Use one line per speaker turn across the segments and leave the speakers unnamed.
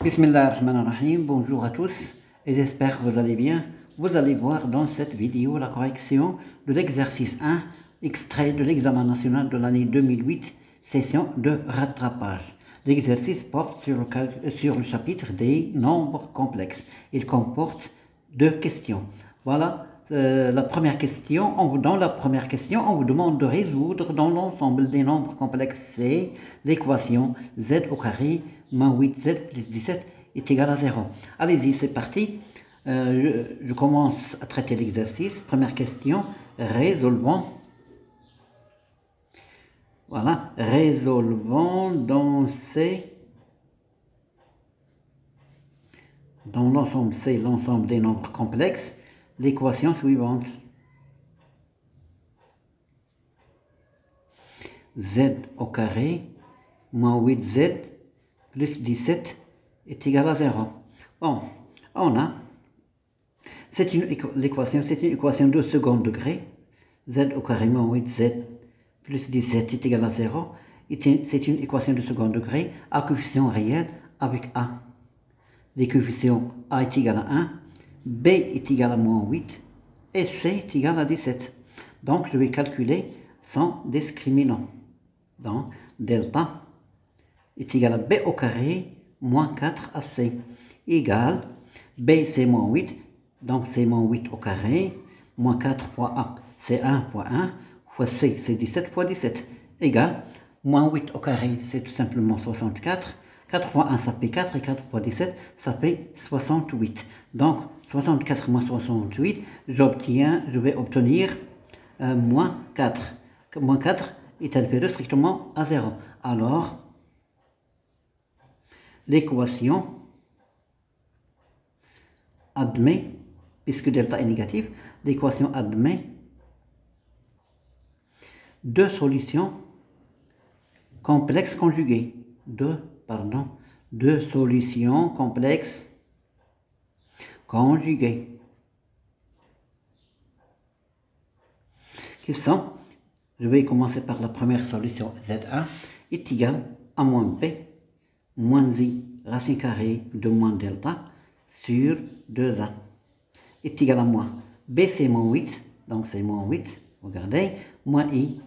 Bismillahirrahmanirrahim, bonjour à tous et j'espère que vous allez bien. Vous allez voir dans cette vidéo la correction de l'exercice 1, extrait de l'examen national de l'année 2008, session de rattrapage. L'exercice porte sur le chapitre des nombres complexes. Il comporte deux questions. Voilà. La première question, dans la première question, on vous demande de résoudre dans l'ensemble des nombres complexes C l'équation z au carré moins 8z plus 17 est égal à 0. Allez-y, c'est parti. Je commence à traiter l'exercice. Première question, résolvons. Voilà, résolvons dans l'ensemble C, l'ensemble des nombres complexes, l'équation suivante. Z au carré moins 8z plus 17 est égal à 0. Bon, on a, c'est une équation de second degré. Z au carré moins 8z plus 17 est égal à 0. C'est une équation de second degré à coefficient réel avec A. Les coefficients A est égal à 1, B est égal à moins 8 et C est égal à 17. Donc, je vais calculer son discriminant. Donc, delta est égal à B au carré moins 4 à C égale B c'est moins 8, donc c'est moins 8 au carré, moins 4 fois A c'est 1 fois 1, fois C c'est 17 fois 17 égale moins 8 au carré c'est tout simplement 64, 4 fois 1 ça fait 4 et 4 fois 17 ça fait 68. Donc 64 moins 68, je vais obtenir moins 4. Moins 4 est inférieur strictement à 0. Alors, l'équation admet, puisque delta est négatif, l'équation admet deux solutions complexes conjuguées. Deux solutions complexes conjuguées. Qui sont, je vais commencer par la première solution, Z1 est égal à moins B moins I racine carrée de moins delta sur 2A est égal à moins. B c'est moins 8, donc c'est moins 8, regardez, moins I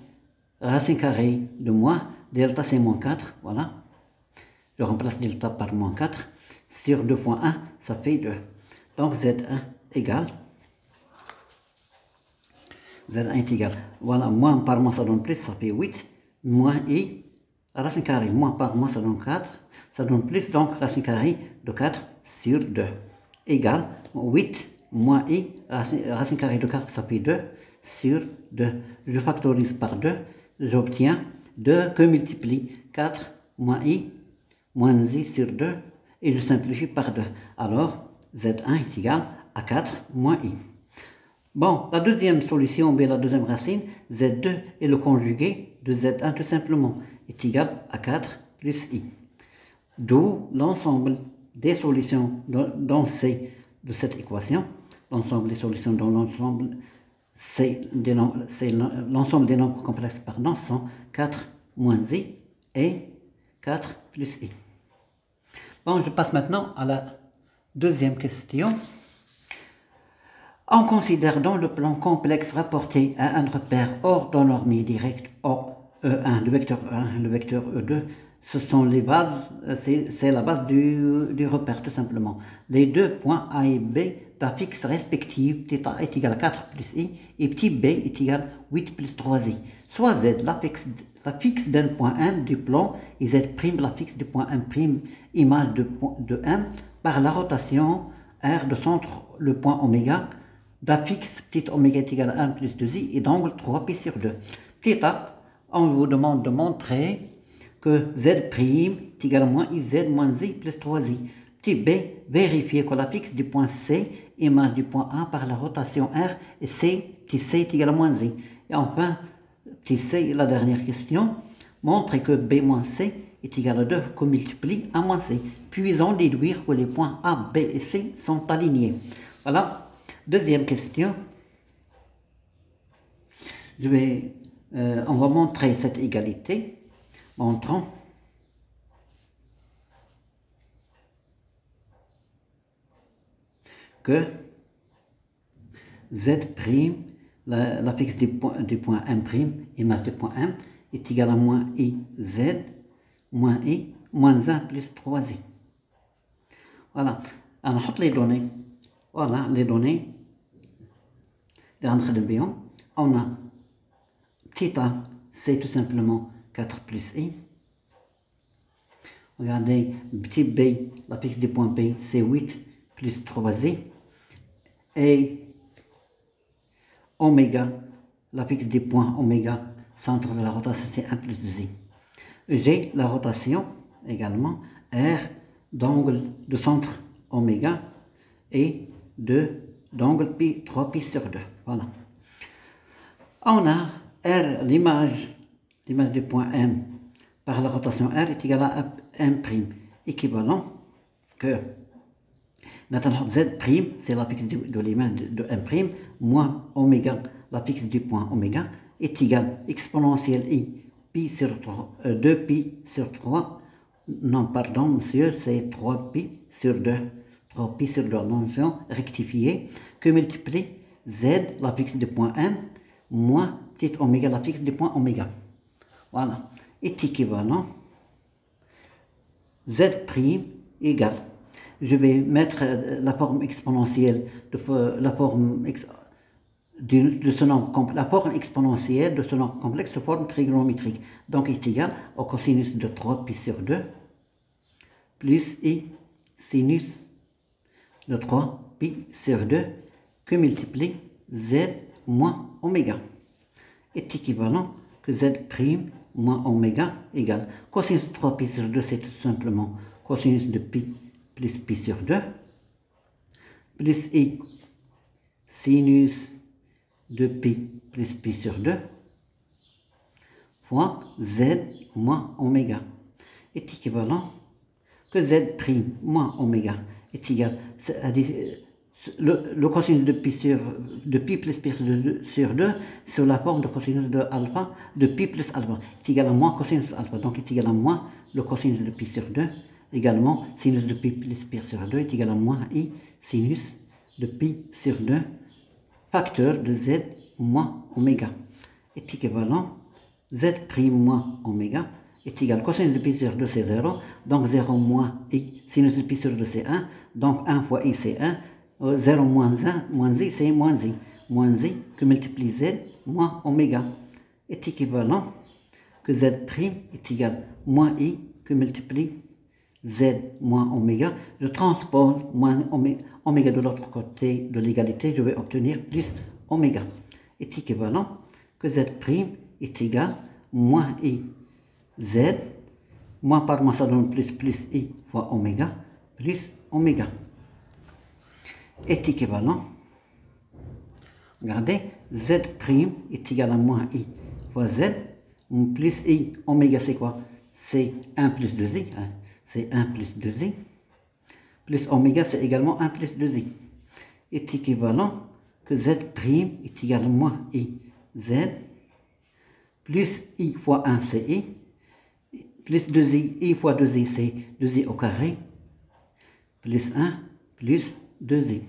racine carrée de moins, delta c'est moins 4, voilà. Je remplace delta par moins 4, sur 2 fois 1, ça fait 2. Donc Z1 égale, Z1 est égal, voilà, moins par moins ça donne plus, ça fait 8, moins I, racine carrée, moins par moins ça donne 4, ça donne plus, donc racine carrée de 4 sur 2, égale 8 moins I, racine carrée de 4, ça fait 2 sur 2. Je factorise par 2, j'obtiens 2 que multiplie 4 moins I, moins I sur 2, et je simplifie par 2. Alors, Z1 est égal à 4 moins I. Bon, la deuxième solution, la deuxième racine, Z2 est le conjugué de Z1 tout simplement, est égal à 4 plus I. D'où l'ensemble des solutions dans C de cette équation, l'ensemble des solutions dans l'ensemble l'ensemble des nombres complexes sont 4 moins I et 4 plus I. Bon, je passe maintenant à la deuxième question. On considère dans le plan complexe rapporté à un repère orthonormé direct, or E1, le vecteur E1, le vecteur E2, ce sont les bases, c'est la base du repère tout simplement. Les deux points A et B d'affixes respectives, θ est égal à 4 plus I et petit b est égal à 8 plus 3i. Soit Z, l'affixe d'un point M du plan, et Z', l'affixe du point M', image de M, par la rotation R de centre, le point oméga, d'affixe petit oméga est égal à 1 plus 2i et d'angle 3pi sur 2. Θ, on vous demande de montrer que Z' est égal à moins IZ moins I plus 3i. Petit b, vérifier que l'affixe du point C, image du point A par la rotation R, et petit c est égal à moins I. Et enfin, petit c, la dernière question, montrer que B moins C est égal à 2 qu'on multiplie A moins C. Puis en déduire que les points A, B et C sont alignés. Voilà. Deuxième question. On va montrer cette égalité. Montrons que Z', l'applique du point M', image du point M, est égal à moins IZ, moins I, moins 1 plus 3I. Voilà. On a les données. Voilà, les données. On a petit a, c'est tout simplement 4 plus I. Regardez, petit b, l'applique du point B, c'est 8 plus 3i. Et oméga, l'applique du point oméga, centre de la rotation, c'est 1 plus 2i. G, la rotation, également, R, d'angle de centre oméga, et d'angle pi, 3pi sur 2. Voilà. On a R, l'image du point M par la rotation R est égale à M', équivalent que Z', c'est l'applique de l'image de M', moins oméga, l'applique du point oméga, est égal exponentielle I, pi sur 3, 2pi sur 3, non pardon monsieur, c'est 3pi sur 2, 3pi sur 2, notion rectifiée, que multiplie Z, l'applique du point M, moins petit oméga, l'applique du point oméga. Voilà, est équivalent Z' égale. Je vais mettre la forme exponentielle la forme exponentielle de ce nombre complexe sous forme trigonométrique. Donc est égal au cosinus de 3pi sur 2 plus I sinus de 3pi sur 2 que multiplie Z moins oméga. Est équivalent que Z' moins oméga égale cosinus de 3pi sur 2, c'est tout simplement cosinus de pi plus pi sur 2 plus I sinus de pi plus pi sur 2 fois Z moins oméga est équivalent que Z' moins oméga est égal, le cosinus de pi plus pi sur 2 sur la forme de cosinus de alpha de pi plus alpha est égal à moins cosinus alpha, donc est égal à moins le cosinus de pi sur 2, également sinus de pi plus pi sur 2 est égal à moins I sinus de pi sur 2 facteur de Z moins oméga est équivalent Z' moins oméga est égal cosinus de pi sur 2 c'est 0, donc 0 moins I sinus de pi sur 2 c'est 1, donc 1 fois I c'est 1, 0 moins 1 moins I c'est moins I que multiplie Z moins oméga est équivalent que Z' est égal moins I que multiplie Z moins oméga. Je transpose moins oméga de l'autre côté de l'égalité, je vais obtenir plus oméga est équivalent que Z' est égal moins I Z, moins par moins ça donne plus I fois oméga, plus oméga est équivalent, regardez, Z' est égal à moins I fois Z, plus I, oméga c'est quoi? C'est 1 plus 2I, hein? C'est 1 plus 2I, plus oméga c'est également 1 plus 2I, est équivalent que Z' est égal à moins I Z, plus I fois 1 c'est I, plus 2i, I fois 2i c'est 2i au carré, plus 1 plus 2i.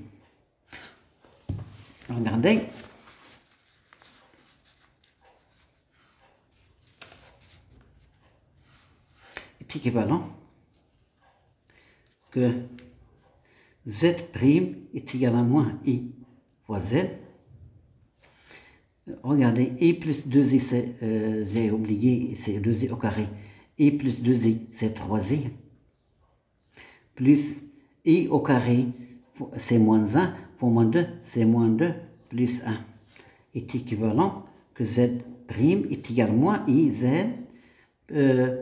Regardez. Est équivalent que Z' est égal à moins I fois Z. Regardez, I plus 2i, c'est, j'ai oublié, c'est 2i au carré. I plus 2i, c'est 3i. Plus I au carré, c'est moins 1. Pour moins 2, c'est moins 2 plus 1. Est équivalent que Z' est égal à moins I, Z.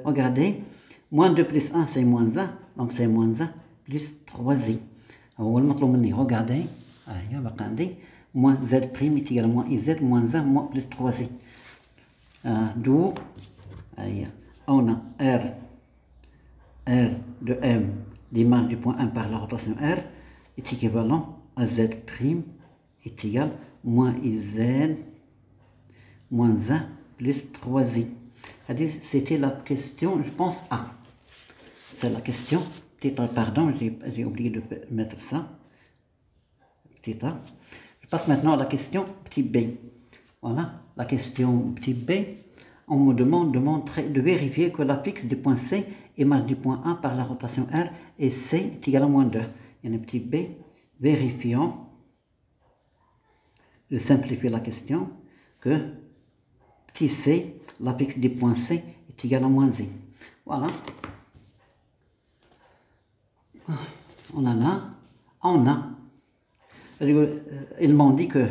Regardez, moins 2 plus 1, c'est moins 1. Donc c'est moins 1 plus 3i. Regardez, moins Z' est égal à moins IZ, moins 1, moins plus 3i. D'où on a R de M, l'image du point M par la rotation R, est équivalent à Z' est égal à moins IZ, moins 1 plus 3i. C'est-à-dire, c'était la question, je pense, A. C'est la question, pardon, j'ai oublié de mettre ça. petit a. Je passe maintenant à la question petit b. Voilà, la question petit b. On me demande de vérifier que l'apex du point C est marge du point A par la rotation R et C est égal à moins 2. Il y a un petit b. Vérifions. Je simplifie la question que petit c, l'apex du point C est égal à moins I. Voilà. On en a. Ils m'ont dit que,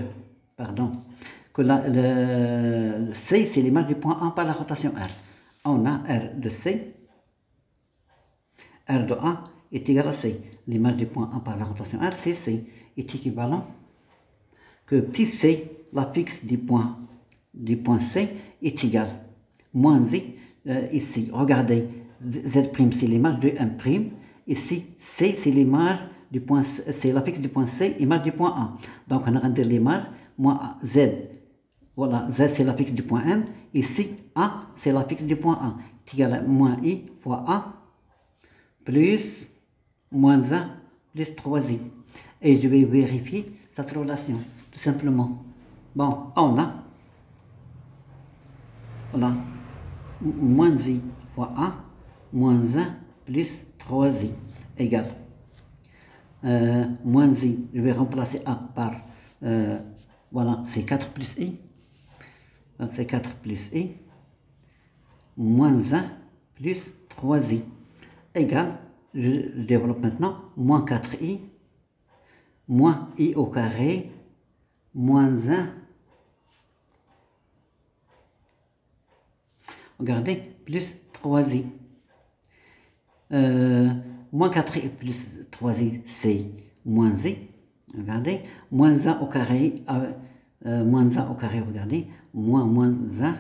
que le C, c'est l'image du point A par la rotation R. On a R de C, R de A est égal à C. L'image du point A par la rotation R, c'est C, est équivalent que petit c, l'apex du point C est égal moins I. Ici, regardez, Z' c'est l'image de 1'. Ici, C, c'est l'image du point C, c'est l'apex du point C, image du point A. Donc, on a rendu l'image, moins Z. Voilà, Z, c'est l'apex du point M. Ici, A, c'est l'apex du point A. C'est égal à moins I fois A, plus moins A, plus 3I. Et je vais vérifier cette relation, tout simplement. Bon, on a, voilà, moins I fois A, moins 1, plus 3I, égale. Moins I, je vais remplacer A par, voilà, c'est 4 plus I. C'est 4 plus I, moins 1 plus 3I, égale, je développe maintenant, moins 4I, moins I au carré, moins 1, regardez, plus 3I. Moins 4i plus 3i, c'est moins i. Regardez, moins 1 au carré, moins 1 au carré, regardez, moins 1,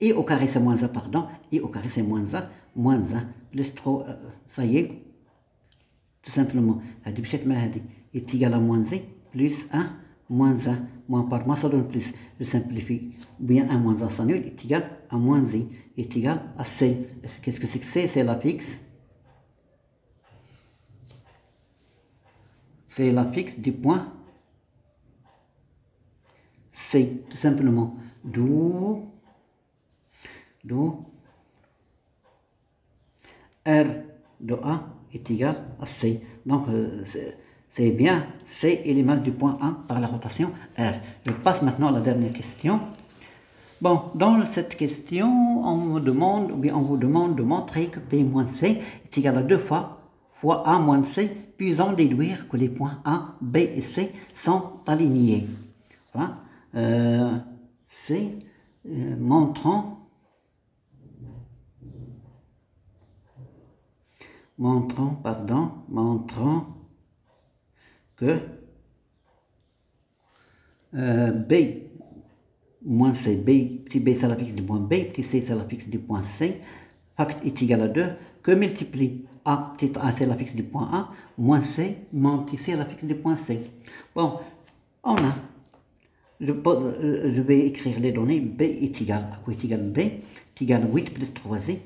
i au carré c'est moins 1, pardon, i au carré c'est moins 1, plus 3, ça y est, tout simplement, est égal à moins i, plus 1, moins 1, moins par moins ça donne plus, je simplifie, bien 1 moins 1 s'annule, est égal à moins i, est égal à c. Qu'est-ce que c'est que c? C'est l'apex. C'est l'apex du point C, tout simplement. D'où R de A est égal à C. Donc, c'est bien C est l'image du point A par la rotation R. Je passe maintenant à la dernière question. Bon, dans cette question, on vous demande de montrer que P moins C est égal à 2 fois A moins C, puis en déduire que les points A, B et C sont alignés. Voilà. Montrant que B moins C, petit b c'est l'apex du point B, petit c c'est l'apex du point C, fact est égal à 2, que multiplie A, petit a c'est l'apex du point A, moins C, moins petit c l'apex du point C. Bon, on a, je vais écrire les données, B est égal à quoi est égal B, est égal à 8 plus 3i,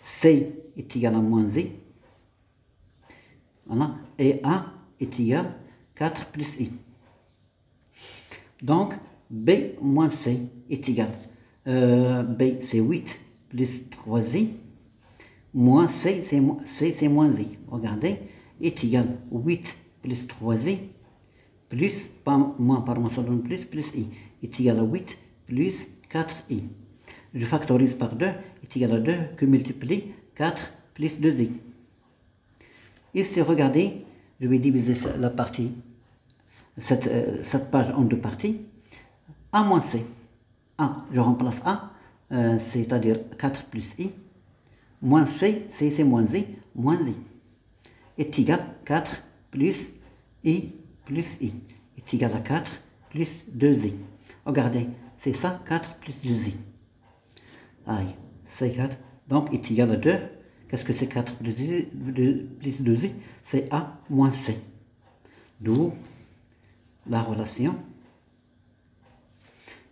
C est égal à moins I, voilà, et A est égal à 4 plus I. Donc, B moins C est égal. B, c'est 8 plus 3i, moins C, c'est moins I. Regardez, est égal à 8 plus 3i, plus, moins par moins, ça donne plus I. Est égal à 8 plus 4i. Je factorise par 2, est égal à 2, que multiplie 4 plus 2i. Ici, regardez, je vais diviser la partie, cette page en deux parties. A moins C. A, je remplace A, c'est-à-dire 4 plus I. Moins C, c'est moins I, est égal à 4 plus I plus I. Est égal à 4 plus 2I. Regardez, c'est ça, 4 plus 2I. Aïe, c'est 4. Donc, est égal à 2. Qu'est-ce que c'est 4 plus 2I? C'est A moins C. D'où la relation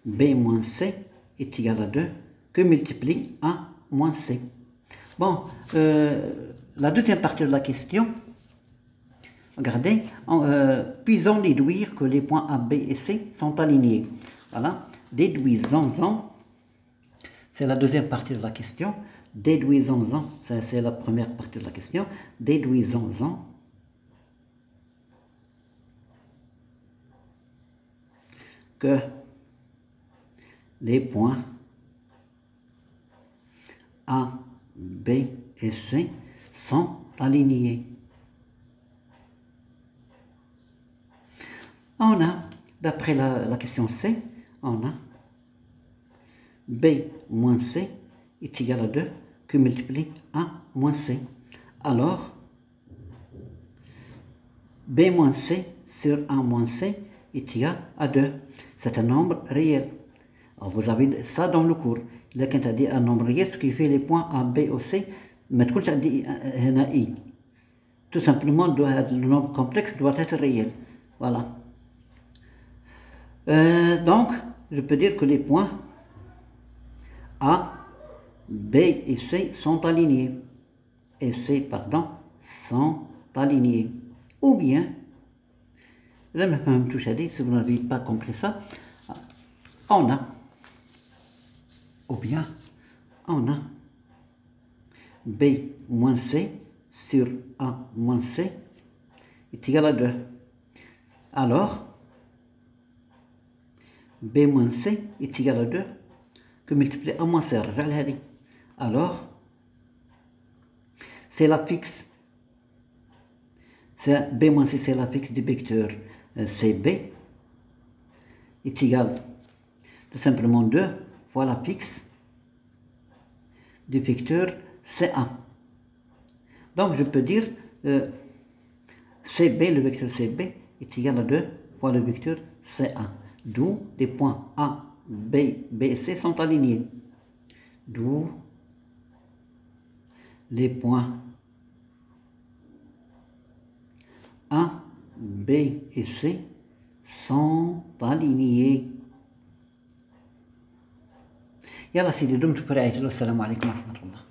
B moins C est égal à 2 que multiplie A moins C. Bon, la deuxième partie de la question, Regardez, puis on déduire que les points A, B et C sont alignés. Voilà, déduisons-en, c'est la deuxième partie de la question, déduisons-en, c'est la première partie de la question, déduisons-en que les points A, B et C sont alignés. On a, d'après la question C, on a B moins C est égal à 2 que multiplie A moins C. Alors, B moins C sur A moins C est égal à 2. C'est un nombre réel. Alors vous avez ça dans le cours. Là, quand tu dit un nombre réel, ce qui fait les points A, B ou C, mais quand tu dit un I, tout simplement, le nombre complexe doit être réel. Voilà. Donc, je peux dire que les points A, B et C sont alignés. Et C, pardon, sont alignés. Ou bien, là, même touche à dire, si vous n'avez pas compris ça, on a, ou bien, on a B moins C sur A moins C est égal à 2. Alors, B moins C est égal à 2 que multiplier A moins C. Alors, c'est l'apex. B moins C, c'est l'apex du vecteur CB est égal tout simplement 2 fois l'apex du vecteur CA. Donc, je peux dire CB, le vecteur CB est égal à 2 fois le vecteur CA. D'où les points A, B et C sont alignés. D'où les points A, B et C sont alignés. يلا سيدي دمتم في رعاية الله. السلام عليكم ورحمة الله.